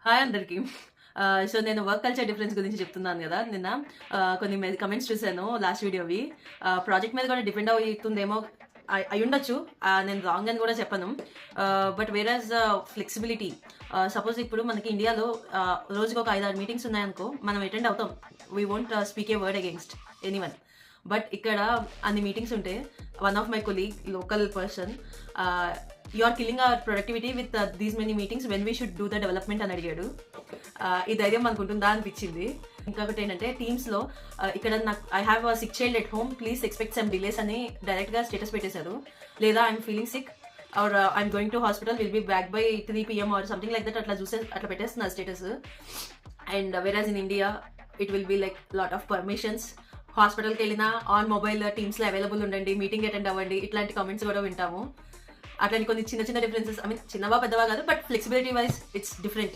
Hi అందరికి. So నేను work culture difference గురించి చెప్తున్నాను కదా నిన్న. కొన్ని కమెంట్స్ చూశాను లాస్ట్ వీడియోవి. ప్రాజెక్ట్ మీద కూడా డిపెండ్ అవుతుందేమో అయి ఉండొచ్చు. నేను రాంగ్ అని కూడా చెప్పను. బట్ వేరాజ్ ఫ్లెక్సిబిలిటీ, సపోజ్ ఇప్పుడు మనకి ఇండియాలో రోజుకి ఒక 5-6 మీటింగ్స్ ఉన్నాయనుకో, మనం అటెండ్ అవుతాం. We won't speak a word against anyone. But ఇక్కడ అన్ని మీటింగ్స్ ఉంటే one of my colleague, local person, you are killing our productivity with these many meetings when we should do the development అని అడిగాడు. ఈ ధైర్యం మనకు ఉంటుందా అనిపించింది. ఇంకొకటి ఏంటంటే టీమ్స్లో ఇక్కడ నాకు I have a sick child at home, please expect some delays అని డైరెక్ట్గా స్టేటస్ పెట్టేశారు. లేదా I'm feeling sick or I'm going to hospital, will be back by 3 PM or something like that. అట్లా పెట్టేస్తున్నారు status. And whereas in India it will be like lot of permissions. హాస్పిటల్కి వెళ్ళినా on mobile టీమ్స్లో available ఉండండి, meeting attend అవ్వండి, ఇట్లాంటి comments కూడా వింటాము. అట్లాంటి కొన్ని చిన్న చిన్న డిఫరెన్సెస్, ఐ మీన్ చిన్నవా పెద్దవా కాదు, but flexibility wise it's different.